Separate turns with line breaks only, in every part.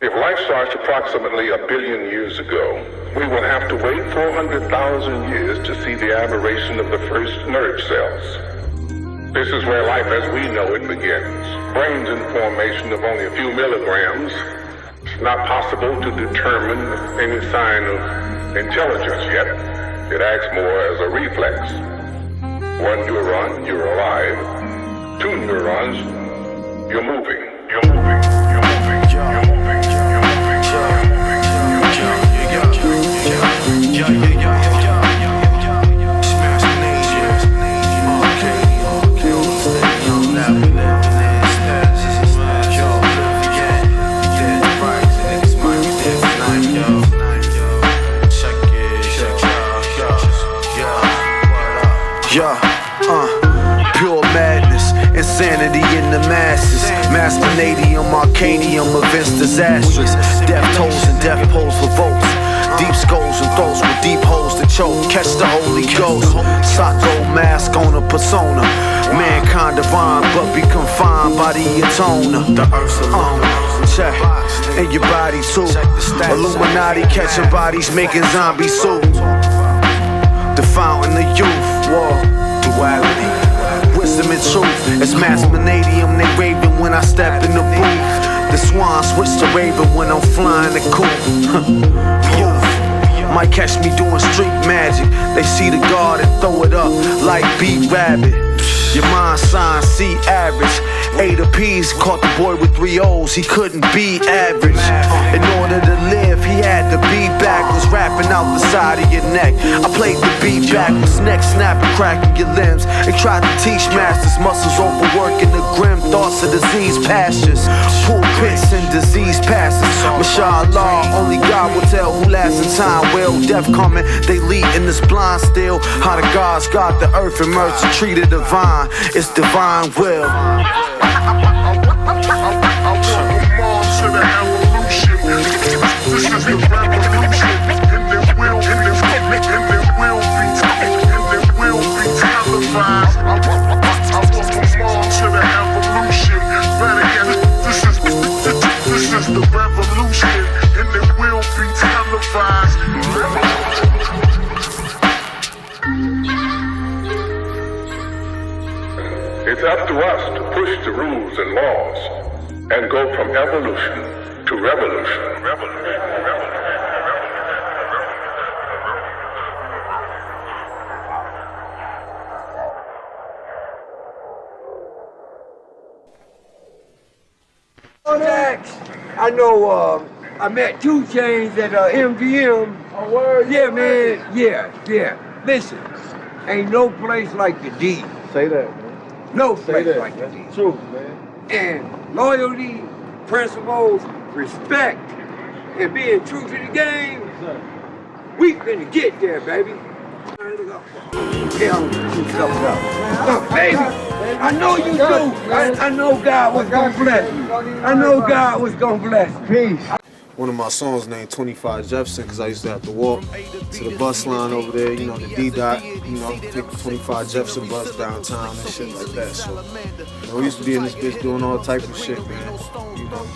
If life starts approximately 1 billion years ago, we will have to wait 400,000 years to see the aberration of the first nerve cells. This is where life as we know it begins. Brains in formation of only a few milligrams. It's not possible to determine any sign of intelligence yet. It acts more as a reflex. 1 neuron, you're alive. 2 neurons, you're moving. You're moving. You're moving. You're moving.
Pure madness, insanity in the masses. MAZMANADIUM, arcadium events disastrous. Death tolls and death pulls for votes. Deep skulls and throats with deep holes to choke. Catch the Holy Ghost. Sacco mask on a persona. Mankind divine, but be confined by the atoner. The earth's alone. Check. And your body too. Illuminati catching bodies, making zombie soup. The fountain of youth. Whoa. Duality. Wisdom and truth. It's MAZMANADIUM, they raving when I step in the booth. The Swan switch to raven when I'm flying the coop. Might catch me doing street magic. They see the guard and throw it up like beat rabbit. Your mind sign, C average. A to P's caught the boy with 3 O's. He couldn't be average. In order to live, he had to be backwards, rapping out the side of your neck. I played the beat backwards, neck snapping, cracking your limbs. And tried to teach masters, muscles overworking the grim thoughts of disease pastures. Pulpits and disease passes. Mashallah, only God will tell who lasts in time. Well, death coming, they lead in this blind still. How the gods got the earth and mercy treated divine. It's divine will.
This is the revolution, and there will be televised. I want to the evolution. Better yet, this is the revolution, and it will be televised. It's up to us to push the rules and laws and go from evolution to revolution.
I know I met 2 Chainz at MGM.
Oh, word?
Yeah, man. Yeah. Listen, ain't no place like the D.
Say that, man.
No
Say
place
that.
like the D.
That's true, man.
And loyalty, principles, respect, and being true to the game, we finna get there, baby. Baby, I know you do. I know God was gonna bless you. I know God was gonna bless you. Peace.
One of my songs named 25 Jefferson, because I used to have to walk to the bus line over there, you know, the D-Dot, you know, take the 25 Jefferson bus downtown and shit like that. So, you know, we used to be in this bitch doing all type of shit, man. You know,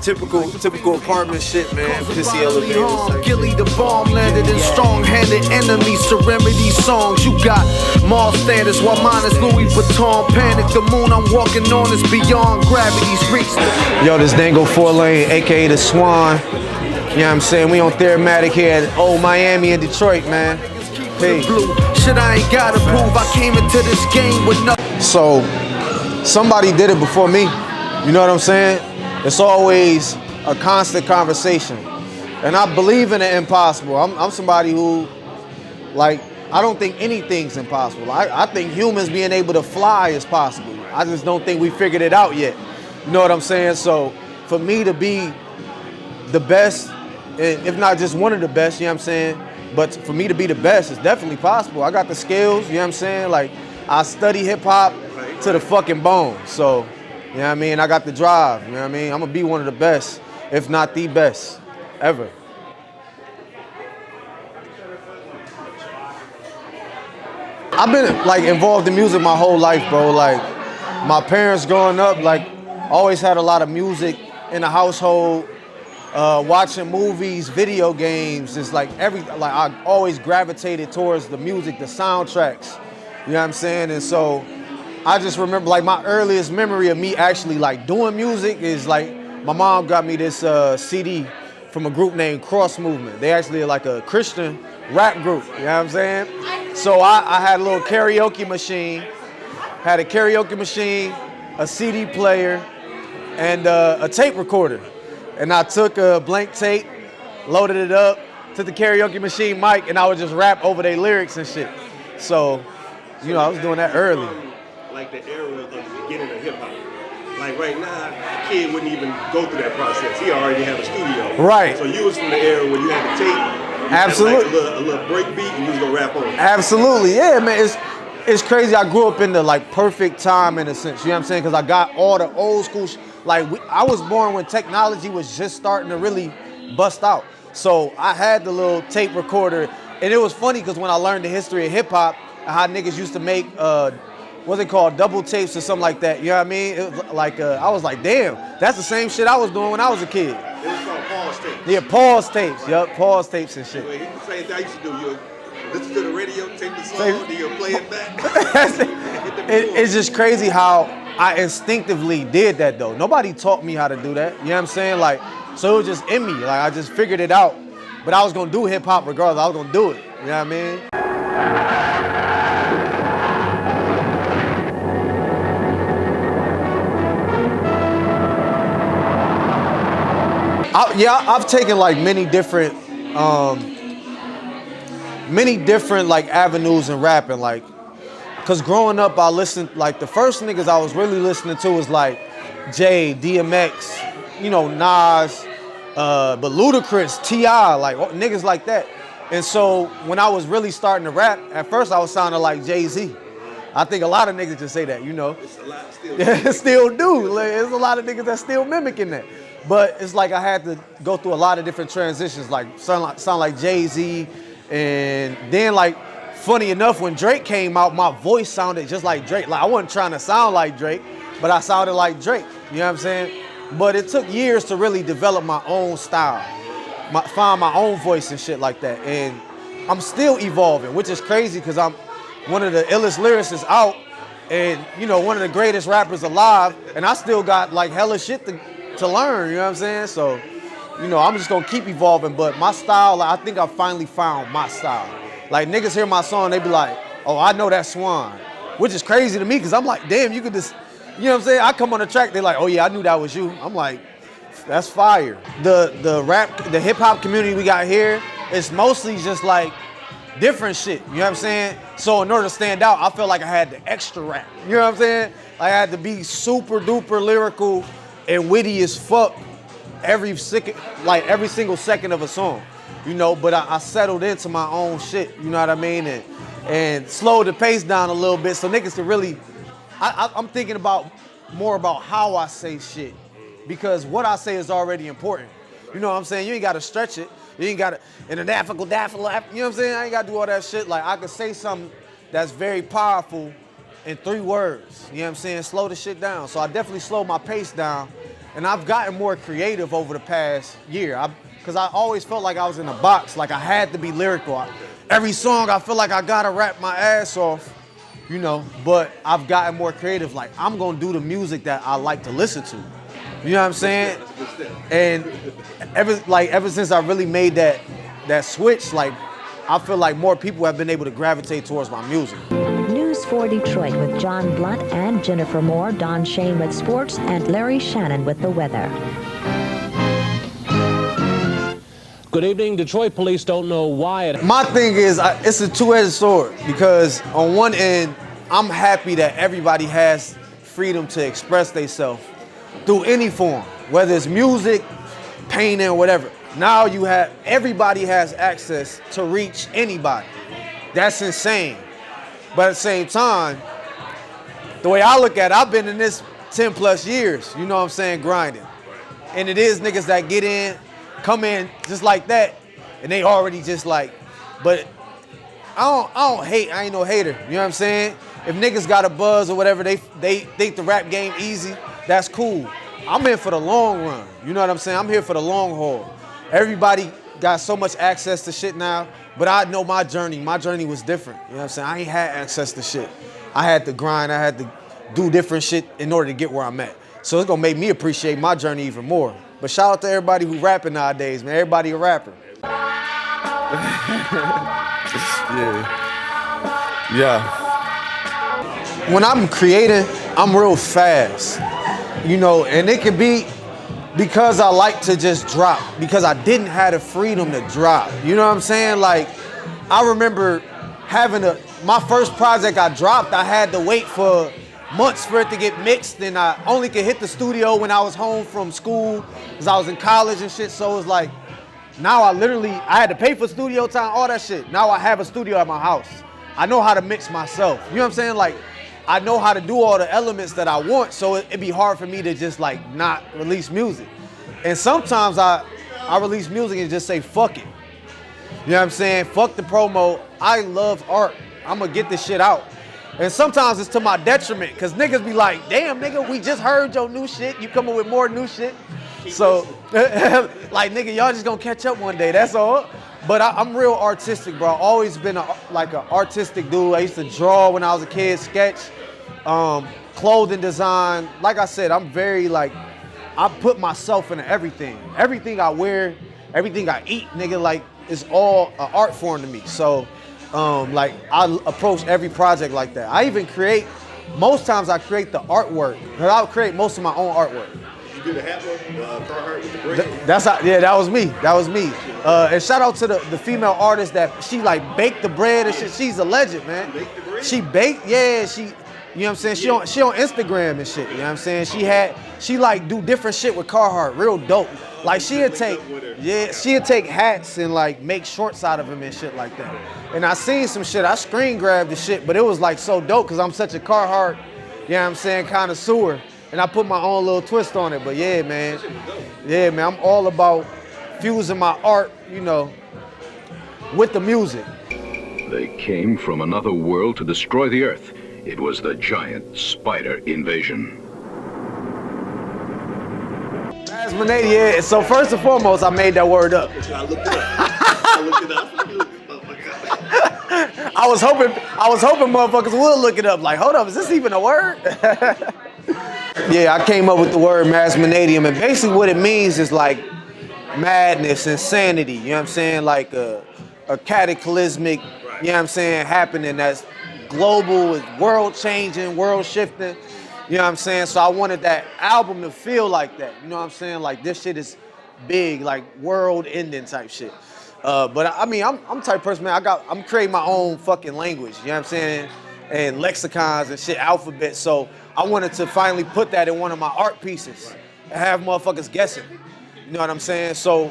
typical apartment shit, man. Pissy elevators.
Gilly the bomb landed in strong-handed enemies to remedy songs. You got Mars status while mine is Louis Vuitton. Panic, the moon I'm walking on is beyond gravity's reach.
Yo, this Dango Forlaine, aka the Swan. You know what I'm saying? We on Theorematic here at Old Miami and Detroit, man. Hey.
Shit, I ain't gotta prove. I came into this game with no.
So, somebody did it before me. You know what I'm saying? It's always a constant conversation. And I believe in the impossible. I'm somebody who, like, I don't think anything's impossible. I think humans being able to fly is possible. I just don't think we figured it out yet. You know what I'm saying? So, for me to be the best, if not just one of the best, you know what I'm saying? But for me to be the best, it's definitely possible. I got the skills, you know what I'm saying? Like, I study hip hop,
to the fucking bone. So, you know what I mean? I got the drive, you know what I mean? I'm gonna be one of the best, if not the best, ever. I've been like involved in music my whole life, bro. Like my parents growing up, like always had a lot of music in the household, watching movies, video games. It's like I always gravitated towards the music, the soundtracks. You know what I'm saying? And so I just remember like my earliest memory of me actually like doing music is like my mom got me this CD from a group named Cross Movement. They actually are like a Christian rap group, you know what I'm saying? So I had a little karaoke machine, a CD player, and a tape recorder. And I took a blank tape, loaded it up, took the karaoke machine mic, and I would just rap over their lyrics and shit. So, you know, I was doing that early.
Like the era of the beginning of hip hop. Like right now, a kid wouldn't even go through that process. He already had a studio.
Right.
So you was from the era where you had the tape.
Absolutely.
Like a little break beat and you was gonna rap on it.
Absolutely, yeah, man. It's crazy. I grew up in the like perfect time in a sense. You know what I'm saying? Because I got all the old school. I was born when technology was just starting to really bust out. So I had the little tape recorder, and it was funny because when I learned the history of hip hop, how niggas used to make what's it called, double tapes or something like that. You know what I mean? It was like I was like, damn, that's the same shit I was doing when I was a kid.
It was called pause tapes.
Yeah, pause tapes. Yup, pause tapes and shit.
The same thing I used to do. You listen to the radio, take the song, then you play it back.
It's just crazy how I instinctively did that though. Nobody taught me how to do that. You know what I'm saying? Like, so it was just in me. Like I just figured it out. But I was gonna do hip hop regardless. I was gonna do it. You know what I mean? I've taken like many different like avenues in rapping, like, cause growing up I listened, like the first niggas I was really listening to was like Jay, DMX, you know, Nas, but Ludacris, T.I., like niggas like that. And so when I was really starting to rap, at first I was sounding like Jay-Z. I think a lot of niggas just say that, you know.
It's a lot still.
Yeah, still do. Like, there's a lot of niggas that still mimicking that. But it's like I had to go through a lot of different transitions, like sound like Jay-Z, and then like, funny enough, when Drake came out, my voice sounded just like Drake. Like I wasn't trying to sound like Drake, but I sounded like Drake. You know what I'm saying? But it took years to really develop my own style, find my own voice and shit like that. And I'm still evolving, which is crazy because I'm one of the illest lyricists out, and you know, one of the greatest rappers alive, and I still got like hella shit to learn, you know what I'm saying? So, you know, I'm just gonna keep evolving, but my style, like, I think I finally found my style. Like, niggas hear my song, they be like, oh, I know that Swan, which is crazy to me, because I'm like, damn, you could just, you know what I'm saying? I come on the track, they're like, oh yeah, I knew that was you. I'm like, that's fire. The hip hop community we got here, it's mostly just like different shit, you know what I'm saying? So in order to stand out, I felt like I had the extra rap, you know what I'm saying? I had to be super duper lyrical and witty as fuck every single second of a song, you know, but I settled into my own shit, you know what I mean? And slowed the pace down a little bit so niggas can really, I'm thinking more about how I say shit, because what I say is already important. You know what I'm saying? You ain't gotta stretch it. You ain't gotta, in an African daffodil, you know what I'm saying? I ain't gotta do all that shit. Like, I could say something that's very powerful in 3 words, you know what I'm saying? Slow the shit down. So I definitely slowed my pace down, and I've gotten more creative over the past year. Because I always felt like I was in a box, like I had to be lyrical. Every song I feel like I gotta rap my ass off, you know, but I've gotten more creative. Like, I'm gonna do the music that I like to listen to. You know what I'm saying? And ever since I really made that switch, like, I feel like more people have been able to gravitate towards my music.
News for Detroit with John Blunt and Jennifer Moore, Don Shane with sports, and Larry Shannon with the weather.
Good evening. Detroit police don't know why
My thing is, it's a two-edged sword, because on one end, I'm happy that everybody has freedom to express themselves through any form, whether it's music, painting, or whatever. Now everybody has access to reach anybody. That's insane. But at the same time, the way I look at it, I've been in this 10 plus years, you know what I'm saying, grinding. And it is niggas that get in, come in just like that, and they already just like, but I don't hate, I ain't no hater, you know what I'm saying? If niggas got a buzz or whatever, they think the rap game easy, that's cool. I'm in for the long run, you know what I'm saying? I'm here for the long haul. Everybody got so much access to shit now, but I know my journey was different, you know what I'm saying? I ain't had access to shit. I had to grind, I had to do different shit in order to get where I'm at. So it's gonna make me appreciate my journey even more. But shout out to everybody who rapping nowadays, man. Everybody a rapper. Yeah. When I'm creating, I'm real fast, you know, and it could be because I like to just drop, because I didn't have the freedom to drop. You know what I'm saying? Like, I remember having my first project I dropped, I had to wait for months for it to get mixed, and I only could hit the studio when I was home from school, because I was in college and shit, so it's like, now I had to pay for studio time, all that shit. Now I have a studio at my house. I know how to mix myself. You know what I'm saying? Like, I know how to do all the elements that I want, so it'd be hard for me to just like not release music. And sometimes I release music and just say, fuck it. You know what I'm saying? Fuck the promo. I love art. I'm gonna get this shit out. And sometimes it's to my detriment, because niggas be like, damn, nigga, we just heard your new shit. You coming with more new shit. So, like, nigga, y'all just gonna catch up one day, that's all. But I'm real artistic, bro. Always been like an artistic dude. I used to draw when I was a kid, sketch, clothing design. Like I said, I'm very like, I put myself into everything. Everything I wear, everything I eat, nigga, like, it's all an art form to me. So, like, I approach every project like that. I even most times I create the artwork. I'll create most of my own artwork.
You do the hat one, Carhartt with the braid?
That was me. That was me. And shout out to the female artist that she like baked the bread and shit. She's a legend, man.
Baked the bread?
She baked, yeah. She, you know what I'm saying? She on Instagram and shit. You know what I'm saying? She like do different shit with Carhartt, real dope. Like she'd take hats and like make shorts out of them and shit like that. And I seen some shit. I screen grabbed the shit, but it was like so dope because I'm such a Carhartt, you know what I'm saying, connoisseur. And I put my own little twist on it. But yeah, man. Yeah, man. I'm all about fusing my art, you know, with the music.
They came from another world to destroy the Earth. It was the giant spider invasion.
MAZMANADIUM, yeah. So first and foremost, I made that word up.
I looked it up. I looked it up. You looked this motherfucker up.
I was hoping motherfuckers would look it up. Like, hold up, is this even a word? Yeah, I came up with the word MAZMANADIUM, and basically what it means is like madness, insanity, you know what I'm saying? Like a cataclysmic, you know what I'm saying, happening that's global, world changing, world shifting, you know what I'm saying? So I wanted that album to feel like that, you know what I'm saying? Like this shit is big, like world ending type shit. But I mean, I'm the type of person, man, I'm creating my own fucking language, you know what I'm saying? And lexicons and shit, alphabet. So I wanted to finally put that in one of my art pieces and have motherfuckers guessing. You know what I'm saying? So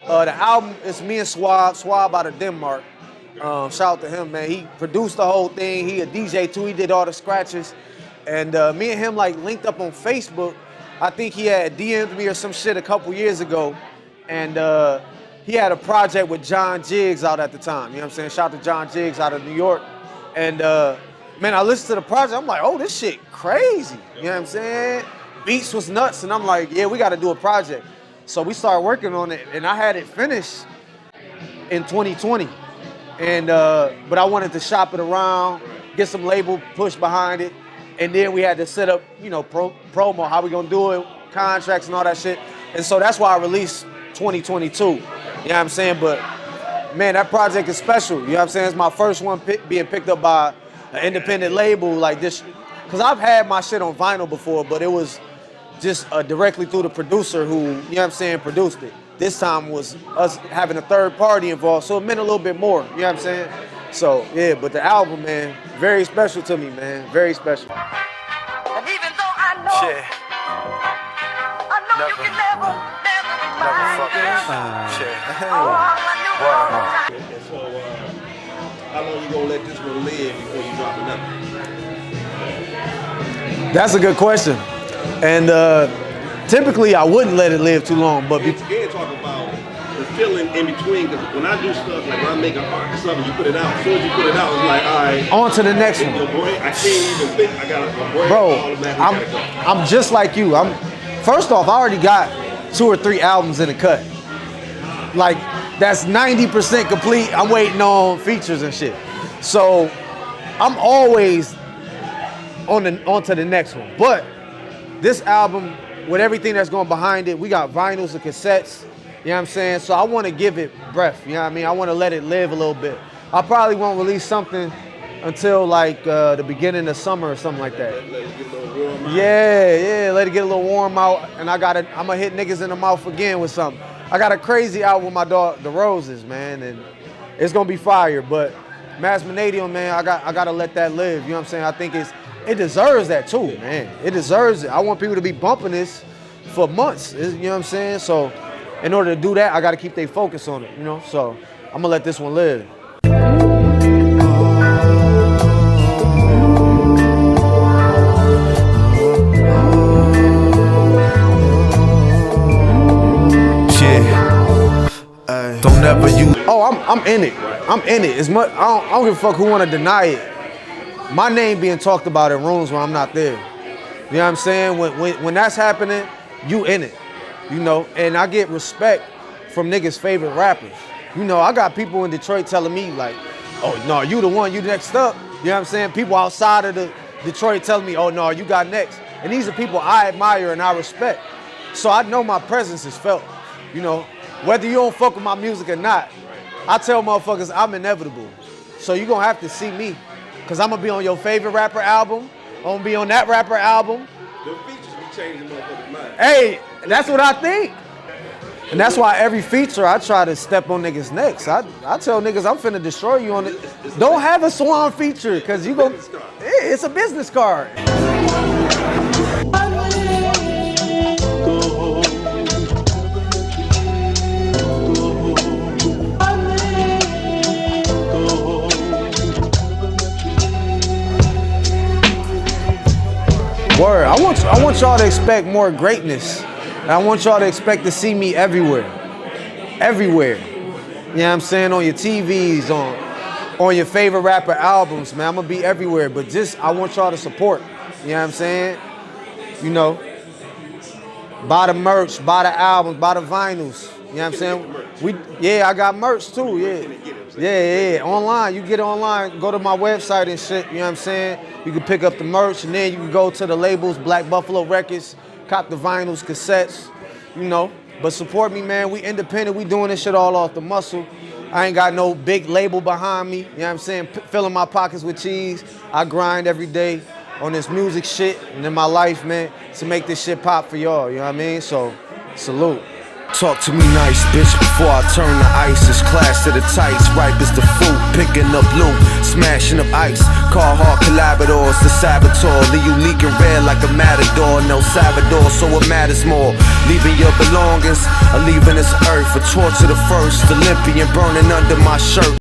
the album is me and Swan out of Denmark. Shout out to him, man. He produced the whole thing. He a DJ too. He did all the scratches. And me and him like linked up on Facebook. I think he had DM'd me or some shit a couple years ago. And he had a project with John Jiggs out at the time. You know what I'm saying? Shout out to John Jiggs out of New York. And man, I listened to the project. I'm like, oh, this shit crazy. You know what I'm saying? Beats was nuts. And I'm like, yeah, we got to do a project. So we started working on it. And I had it finished in 2020. And but I wanted to shop it around, get some label push behind it. And then we had to set up, you know, promo, how we going to do it, contracts and all that shit. And so that's why I released 2022. You know what I'm saying? But man, that project is special. You know what I'm saying? It's my first one being picked up by an independent label like this. Because I've had my shit on vinyl before, but it was just directly through the producer who, you know what I'm saying, produced it. This time was us having a third party involved, so it meant a little bit more. You know what I'm saying? So, yeah, but the album, man, very special to me, man. Very special.
And even though I know,
Shit.
you can never
fuck
find
Shit.
all I knew all the time.
And so, how long you gonna let this one live before you drop another?
That's a good question. And typically I wouldn't let it live too long, but
And talk about the feeling in between, because when I do stuff, like when I make an art or something, you put it out. As soon as you put it out, it's like, all right.
on to the next one.
I can't even think. I got a brain.
Bro, I'm just like you. First off, I already got 2 or 3 albums in the cut. Like, that's 90% complete. I'm waiting on features and shit. So I'm always on to the next one. But this album, with everything that's going behind it, we got vinyls and cassettes. You know what I'm saying? So I want to give it breath. You know what I mean? I want to let it live a little bit. I probably won't release something until like the beginning of summer or something like that.
Let it get a little warm out.
Yeah, let it get a little warm out. And I'm gonna hit niggas in the mouth again with something. I got a crazy album with my dog, The Roses, man, and it's gonna be fire. But MAZMANADIUM, man, I gotta let that live. You know what I'm saying? I think it deserves that too, man. It deserves it. I want people to be bumping this for months. You know what I'm saying? So in order to do that, I gotta keep their focus on it, you know? So I'm gonna let this one live.
Don't ever use.
Oh, I'm in it. I'm in it. As much I don't give a fuck who wanna deny it. My name being talked about in rooms where I'm not there. You know what I'm saying? When that's happening, you in it. You know, and I get respect from niggas' favorite rappers. You know, I got people in Detroit telling me like, oh no, you the one, you next up. You know what I'm saying? People outside of the Detroit telling me, oh no, you got next. And these are people I admire and I respect. So I know my presence is felt. You know, whether you don't fuck with my music or not, I tell motherfuckers I'm inevitable. So you gonna have to see me. Cause I'm gonna be on your favorite rapper album. I'm gonna be on that rapper album.
The features be changing motherfuckers' mind.
Hey, that's what I think. And that's why every feature I try to step on niggas' necks. I tell niggas I'm finna destroy you on it. Don't have a Swan feature, cause you gon' it's a business card. Word, I want y'all to expect more greatness. And I want y'all to expect to see me everywhere. Everywhere. You know what I'm saying? On your TVs, on your favorite rapper albums, man. I'm gonna be everywhere. But I want y'all to support. You know what I'm saying? You know, buy the merch, buy the albums, buy the vinyls. You know what I'm saying? I got merch too, yeah. Online, you get online, go to my website and shit, you know what I'm saying? You can pick up the merch and then you can go to the labels, Black Buffalo Records, cop the vinyls, cassettes, you know. But support me, man. We independent, we doing this shit all off the muscle. I ain't got no big label behind me, you know what I'm saying? Filling my pockets with cheese. I grind every day on this music shit and in my life, man, to make this shit pop for y'all, you know what I mean? So, salute.
Talk to me nice, bitch, before I turn the ice. It's class to the tights, ripe as the fruit. Picking up loot, smashing up ice. Carhartt Collabradors, the Saboteur. The unique and rare like a matador. No Salvador, so it matters more. Leaving your belongings, or leaving this earth. A torch to the first, Olympian burning under my shirt.